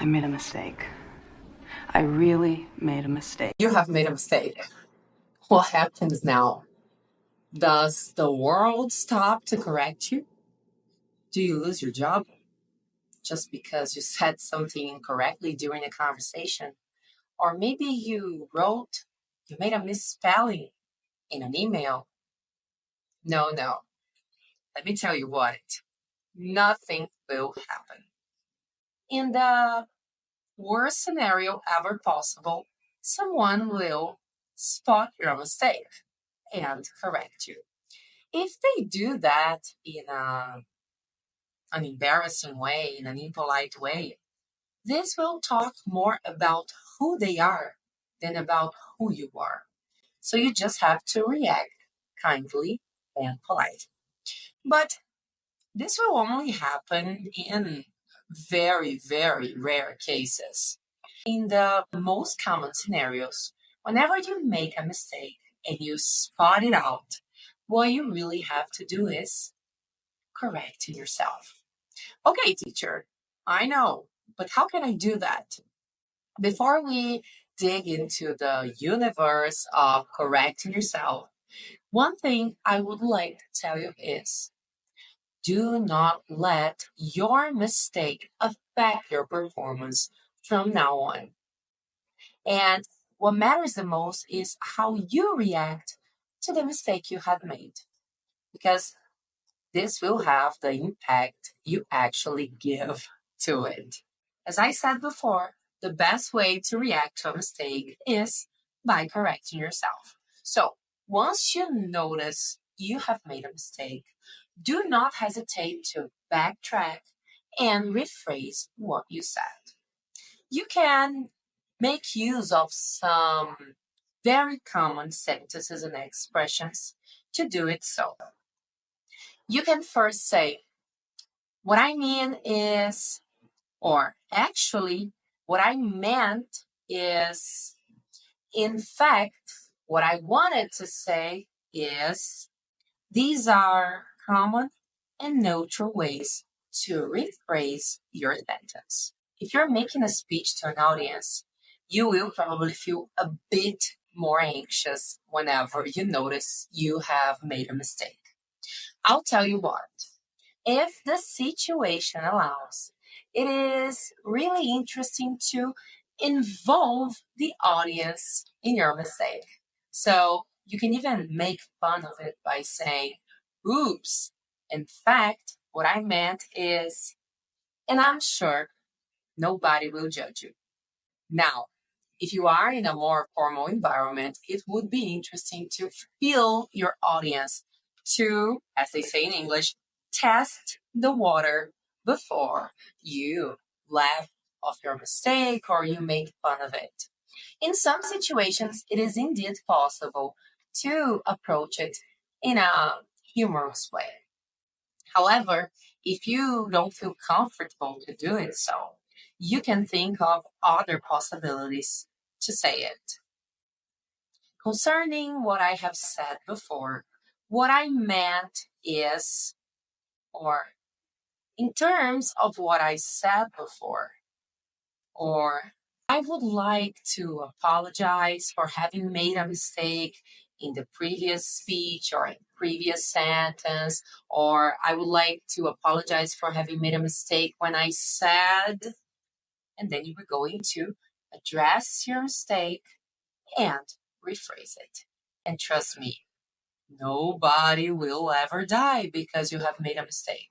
I made a mistake. I really made a mistake. You have made a mistake. What happens now? Does the world stop to correct you? Do you lose your job just because you said something incorrectly during a conversation? Or maybe you made a misspelling in an email. No, no. Let me tell you what. Nothing will happen. In the worst scenario ever possible, someone will spot your mistake and correct you. If they do that in an embarrassing way, in an impolite way, this will talk more about who they are than about who you are. So you just have to react kindly and polite. But this will only happen in very, very rare cases. In the most common scenarios, whenever you make a mistake and you spot it out, what you really have to do is correct yourself. Okay, teacher, I know, but how can I do that? Before we dig into the universe of correcting yourself, one thing I would like to tell you is do not let your mistake affect your performance from now on. And what matters the most is how you react to the mistake you had made, because this will have the impact you actually give to it. As I said before, the best way to react to a mistake is by correcting yourself. So, once you notice you have made a mistake, do not hesitate to backtrack and rephrase what you said. You can make use of some very common sentences and expressions to do it so. You can first say, what I mean is, or actually, what I meant is, in fact, what I wanted to say is, these are common and neutral ways to rephrase your sentence. If you're making a speech to an audience, you will probably feel a bit more anxious whenever you notice you have made a mistake. I'll tell you what, if the situation allows, it is really interesting to involve the audience in your mistake. So you can even make fun of it by saying, oops, in fact, what I meant is, and I'm sure nobody will judge you. Now, if you are in a more formal environment, it would be interesting to feel your audience to, as they say in English, test the water before you laugh off your mistake or you make fun of it. In some situations, it is indeed possible to approach it in a humorous way. However, if you don't feel comfortable to do it so, you can think of other possibilities to say it. Concerning what I have said before, what I meant is, or in terms of what I said before, or I would like to apologize for having made a mistake in the previous speech or in previous sentence, or I would like to apologize for having made a mistake when I said, and then you were going to address your mistake and rephrase it. And trust me, nobody will ever die because you have made a mistake.